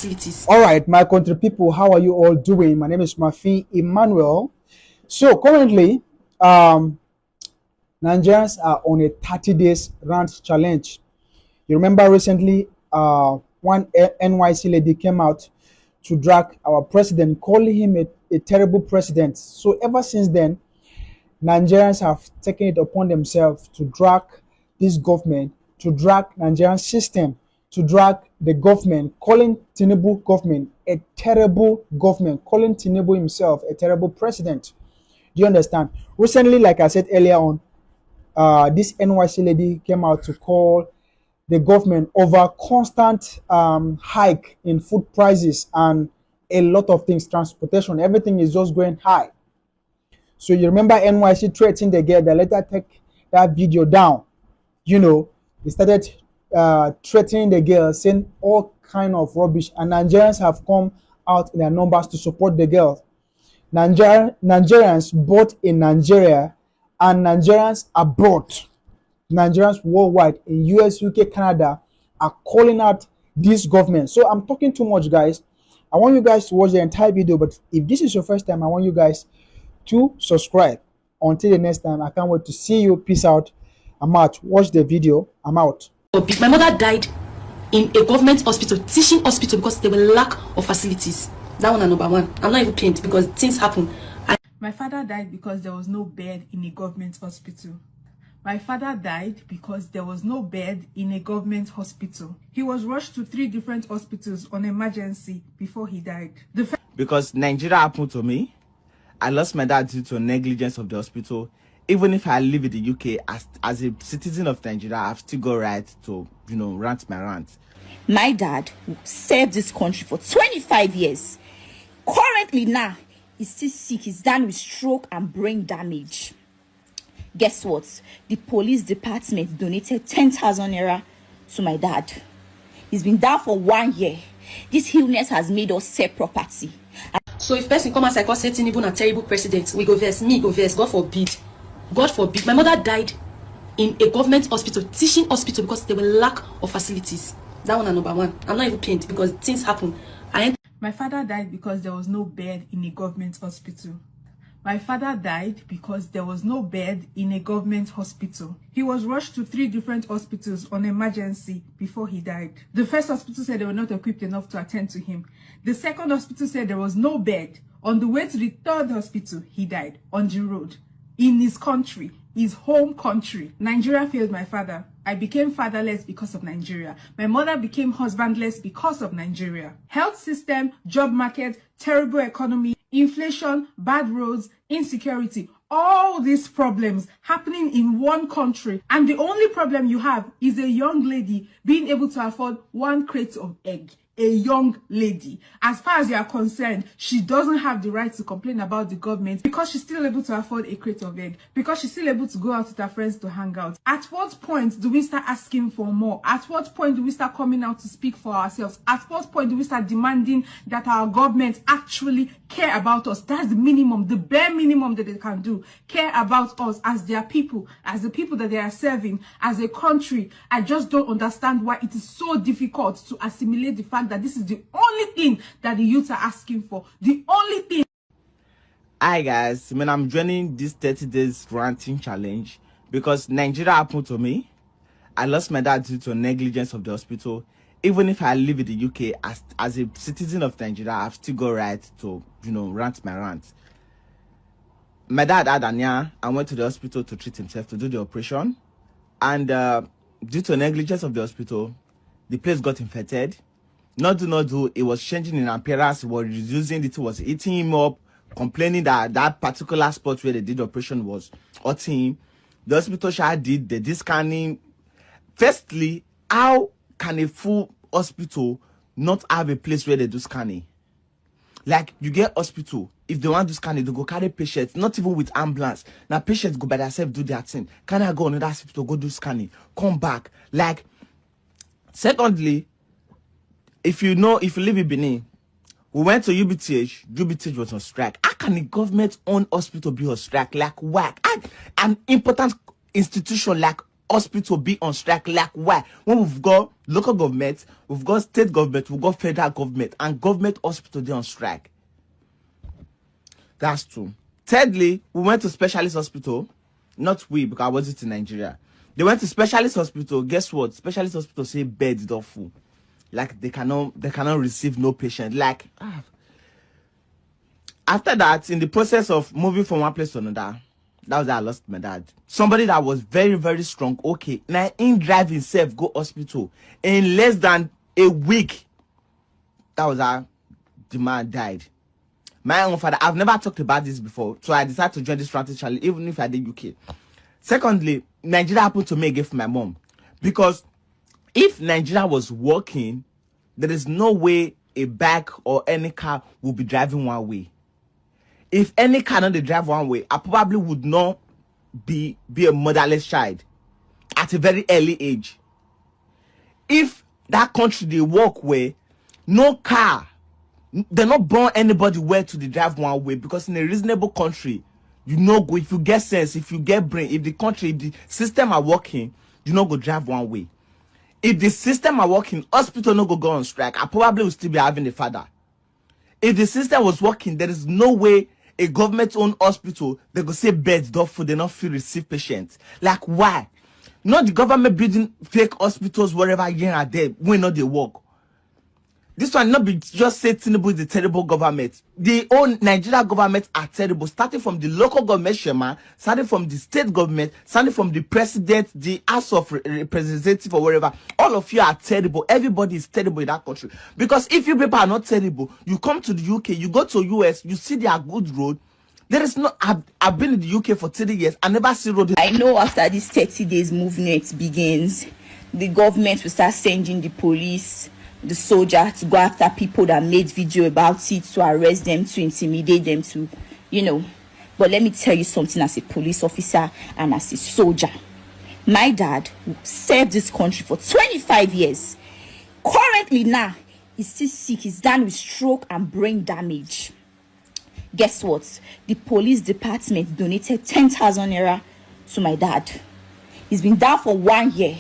facilities. All right, my country people, how are you all doing? My name is Mafi Emmanuel. So currently, Nigerians are on a 30 days rant challenge. You remember recently, one NYC lady came out to drag our president, calling him a terrible president. So ever since then, Nigerians have taken it upon themselves to drag this government, to drag Nigerian system, to drag the government, calling Tinubu government a terrible government, calling Tinubu himself a terrible president. Do you understand? Recently, like I said earlier on, this NYC lady came out to call the government over constant hike in food prices and a lot of things, transportation, everything is just going high. So you remember NYC threatening the girl, they later take that video down. They started threatening the girl, saying all kind of rubbish, and Nigerians have come out in their numbers to support the girl. Nigerians both in Nigeria and Nigerians abroad, Nigerians worldwide in US, UK, Canada are calling out this government. So I'm talking too much, guys. I want you guys to watch the entire video, but if this is your first time, I want you guys to subscribe. Until the next time, I can't wait to see you. Peace out. I'm out. Watch the video. I'm out. My mother died in a government hospital, teaching hospital, because there were lack of facilities. That one is number one. I'm not even pained because things happen. My father died because there was no bed in a government hospital. My father died because there was no bed in a government hospital. He was rushed to 3 different hospitals on emergency before he died. Because Nigeria happened to me, I lost my dad due to negligence of the hospital. Even if I live in the UK, as a citizen of Nigeria, I've still got right to, rant my rant. My dad served this country for 25 years. Currently now, he's still sick. He's down with stroke and brain damage. Guess what? The police department donated 10,000 naira to my dad. He's been down for 1 year. This illness has made us sell property. So if person come and say, say Tinubu a terrible president, we go verse, me go verse. God forbid. God forbid. My mother died in a government hospital, teaching hospital, because there were lack of facilities. That one is number one. I'm not even pained because things happen. My father died because there was no bed in a government hospital. My father died because there was no bed in a government hospital. He was rushed to 3 different hospitals on emergency before he died. The first hospital said they were not equipped enough to attend to him. The second hospital said there was no bed. On the way to the 3rd hospital, he died on the road in his country, his home country. Nigeria failed my father. I became fatherless because of Nigeria. My mother became husbandless because of Nigeria. Health system, job market, terrible economy, inflation, bad roads, insecurity, all these problems happening in one country. And the only problem you have is a young lady being able to afford 1 crate of egg. A young lady. As far as you are concerned, she doesn't have the right to complain about the government because she's still able to afford a crate of egg, because she's still able to go out with her friends to hang out. At what point do we start asking for more? At what point do we start coming out to speak for ourselves? At what point do we start demanding that our government actually care about us? That's the minimum, the bare minimum that they can do. Care about us as their people, as the people that they are serving, as a country. I just don't understand why it is so difficult to assimilate the fact that this is the only thing that the youths are asking for. The only thing. Hi guys, I'm joining this 30 days ranting challenge because Nigeria happened to me. I lost my dad due to negligence of the hospital. Even if I live in the UK, as a citizen of Nigeria, I've still got right to, rant my rant. My dad had hernia and went to the hospital to treat himself, to do the operation. And due to negligence of the hospital, the place got infected. Not do, it was changing in appearance, it was reducing it, was eating him up, complaining that that particular spot where they did the operation was hurting him. The hospital did the scanning. Firstly, how can a full hospital not have a place where they do scanning? Like, you get hospital, if they want to scan it, they go carry patients, not even with ambulance. Now patients go by themselves, do their thing. Can I go another hospital, go do scanning, come back? Like, secondly, if you live in Benin, we went to UBTH was on strike. How can a government-owned hospital be on strike? Like, whack. An important institution like hospital be on strike? Like why? When we've got local government, we've got state government, we've got federal government, and government hospital they on strike. That's true. Thirdly, we went to specialist hospital. Not we, because I wasn't in Nigeria. They went to specialist hospital. Guess what? Specialist hospital say beds don't full. Like they cannot receive no patient. Like after that, in the process of moving from one place to another, that was how I lost my dad. Somebody that was very, very strong. Okay, now in drive himself go hospital in less than a week. That was how the man died. My own father, I've never talked about this before, so I decided to join this strategy challenge, even if I did UK. Secondly, Nigeria happened to me again for my mom. Because if Nigeria was working, there is no way a bike or any car will be driving one way. If any car not they drive one way, I probably would not be a motherless child at a very early age. If that country they work where no car, they're not born anybody where to the drive one way, because in a reasonable country, you know go if you get sense, if you get brain, if the system are working, you know go drive one way. If the system are working, hospital no go on strike. I probably will still be having a father. If the system was working, there is no way a government-owned hospital they go say beds don't full, they not feel receive patients. Like why? Not the government building fake hospitals wherever here and there when not they work. This one not be just say Tinubu is a terrible government. The own Nigeria government are terrible, starting from the local government, Shema, starting from the state government, starting from the president, the House of Representative or wherever. All of you are terrible. Everybody is terrible in that country. Because if you people are not terrible, you come to the UK, you go to US, you see their good road. There is no. I've been in the UK for 30 years. I never see road. I know after this 30 days movement begins, the government will start sending the police, the soldier to go after people that made video about it, to arrest them, to intimidate them, to, But let me tell you something, as a police officer and as a soldier. My dad served this country for 25 years. Currently now, he's still sick. He's down with stroke and brain damage. Guess what? The police department donated 10,000 naira to my dad. He's been down for 1 year.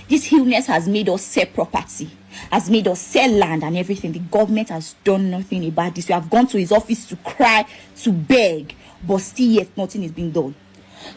This illness has made us sell property, has made us sell land and everything. The government has done nothing about this. We have gone to his office to cry, to beg, but still yet nothing is being done.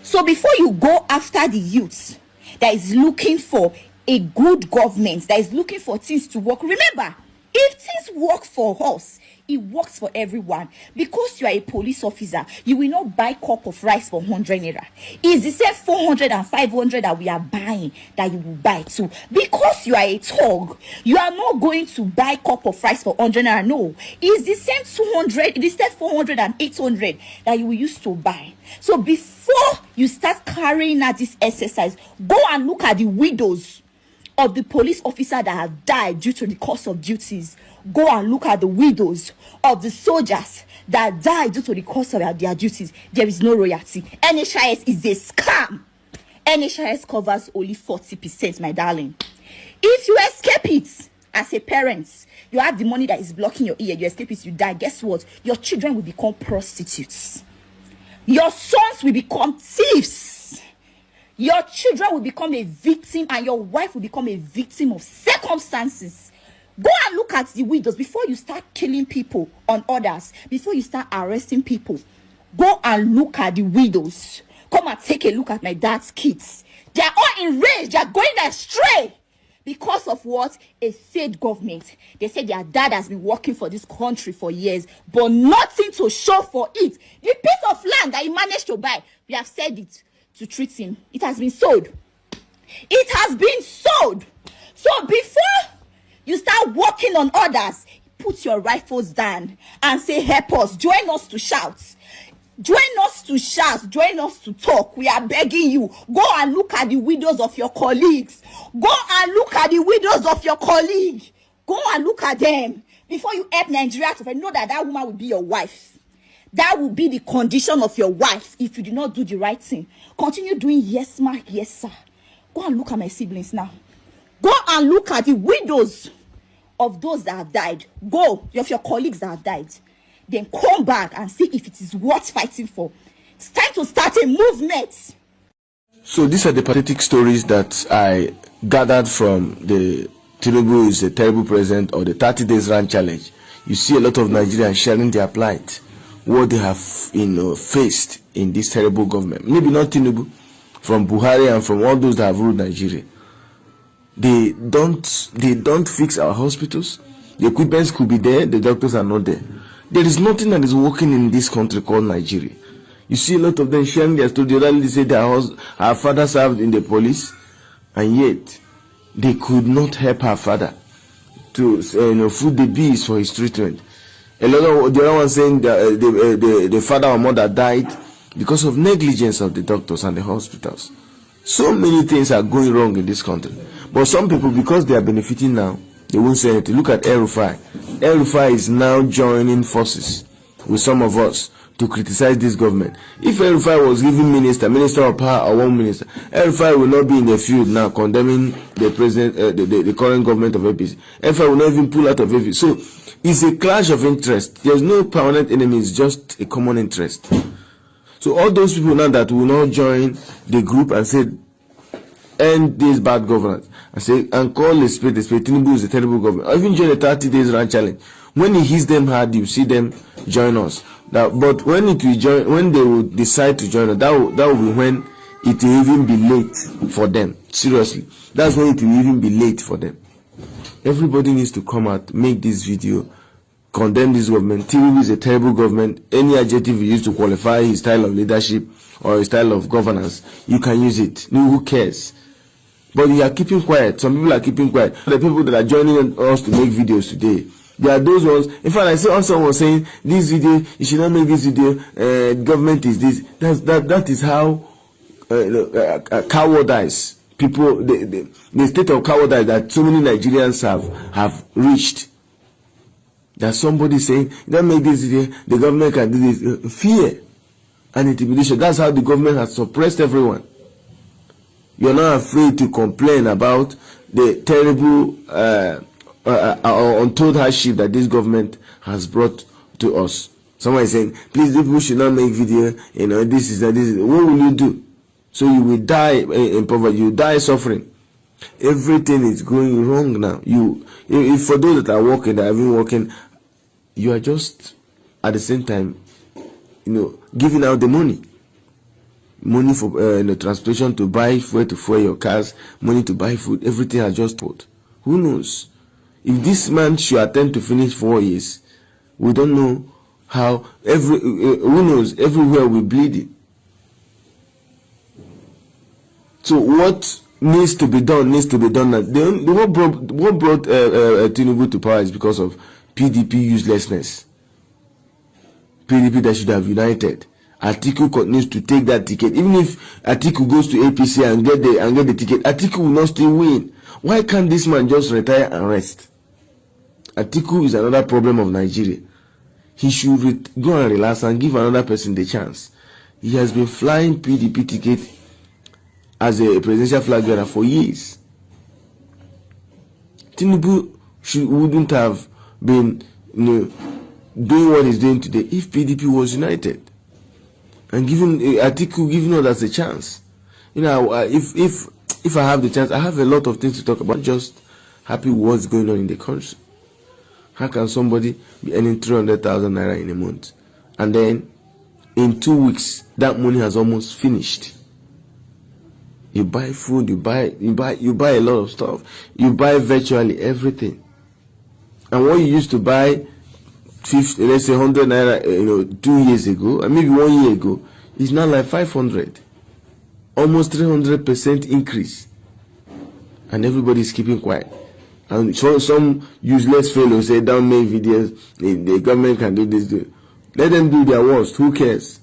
So before you go after the youth that is looking for a good government, that is looking for things to work, remember, if things work for us, it works for everyone. Because you are a police officer, you will not buy a cup of rice for 100 naira. It's the same 400 and 500 that we are buying that you will buy too. Because you are a thug, you are not going to buy a cup of rice for 100 naira. No, it's the same 200, the same 400 and 800 that you will use to buy. So before you start carrying out this exercise, go and look at the widows of the police officer that have died due to the course of duties. Go and look at the widows of the soldiers that died due to the course of their duties. There is no royalty. NHIS is a scam. NHIS covers only 40%, my darling. If you escape it as a parent, you have the money that is blocking your ear, you escape it, you die. Guess what? Your children will become prostitutes. Your sons will become thieves. Your children will become a victim, and your wife will become a victim of circumstances. Go and look at the widows before you start killing people on others, before you start arresting people. Go and look at the widows. Come and take a look at my dad's kids. They are all enraged. They are going astray. Because of what? A failed government. They said their dad has been working for this country for years, but nothing to show for it. The piece of land that he managed to buy, we have said it to treat him. It has been sold. It has been sold. So before you start working on others, put your rifles down and say, help us. Join us to shout. Join us to shout. Join us to talk. We are begging you. Go and look at the widows of your colleagues. Go and look at the widows of your colleague. Go and look at them. Before you help Nigeria to know that that woman will be your wife. That will be the condition of your wife if you do not do the right thing. Continue doing yes, ma, yes, sir. Go and look at my siblings now. Go and look at the widows of those that have died. Go, of your colleagues that have died. Then come back and see if it is worth fighting for. It's time to start a movement. So these are the pathetic stories that I gathered from the Tinubu is a terrible president or the 30 days run challenge. You see a lot of Nigerians sharing their plight, what they have faced in this terrible government. Maybe not Tinubu, from Buhari and from all those that have ruled Nigeria. They don't fix our hospitals. The equipments could be there, the doctors are not there. There is nothing that is working in this country called Nigeria. You see a lot of them sharing their story. The other lady said her father served in the police, and yet they could not help her father to foot the bills for his treatment. A lot of the other one saying that the father or mother died because of negligence of the doctors and the hospitals. So many things are going wrong in this country. But some people, because they are benefiting now, they won't say anything. Look at El-Rufai. El-Rufai is now joining forces with some of us to criticize this government. If El-Rufai was given minister of power or one minister, El-Rufai will not be in the field now condemning the president, the current government of APC. El-Rufai will not even pull out of APC. So it's a clash of interest. There's no permanent enemy. It's just a common interest. So all those people now that will not join the group and say, end this bad governance, and call a spade a spade, Tinubu is a terrible government, or even join the 30 days run challenge. When it hits them hard, you see them join us. But when they will decide to join us, that will be when it will even be late for them. Seriously, that's when it will even be late for them. Everybody needs to come out, make this video, condemn this government. Tinubu is a terrible government. Any adjective you use to qualify his style of leadership or his style of governance, you can use it. No, who cares? But you are keeping quiet. Some people are keeping quiet. The people that are joining us to make videos today, they are those ones. In fact, I saw someone saying, this video, you should not make this video, government is this. That is how cowardice people, the state of cowardice that so many Nigerians have reached. That somebody saying, don't make this video, the government can do this. Fear and intimidation. That's how the government has suppressed everyone. You're not afraid to complain about the terrible untold hardship that this government has brought to us. Someone is saying, please, people should not make video, this is. What will you do? So you will die in poverty, you die suffering. Everything is going wrong now. If for those that are working, that have been working, you are just at the same time, giving out the money for transportation, to buy fuel, to fuel your cars, money to buy food. Everything has just put. Who knows? If this man should attempt to finish 4 years, we don't know how. Who knows? Everywhere we bleeding. So what needs to be done needs to be done. What brought Tinubu to power is because of PDP uselessness. PDP that should have united. Atiku continues to take that ticket. Even if Atiku goes to APC and get the ticket, Atiku will not still win. Why can't this man just retire and rest? Atiku is another problem of Nigeria. He should go and relax and give another person the chance. He has been flying PDP ticket as a presidential flag bearer for years. Tinubu wouldn't have been doing what he's doing today if PDP was united and giving Atiku others a chance. If I have the chance, I have a lot of things to talk about. Just happy with what's going on in the country. How can somebody be earning 300,000 naira in a month, and then in 2 weeks that money has almost finished? You buy food, you buy a lot of stuff. You buy virtually everything. And what you used to buy 50, let's say 100 naira, 2 years ago, and maybe 1 year ago, is now like 500. Almost 300% increase. And everybody is keeping quiet. And so some useless fellows say, don't make videos, the government can do this. Let them do their worst. Who cares?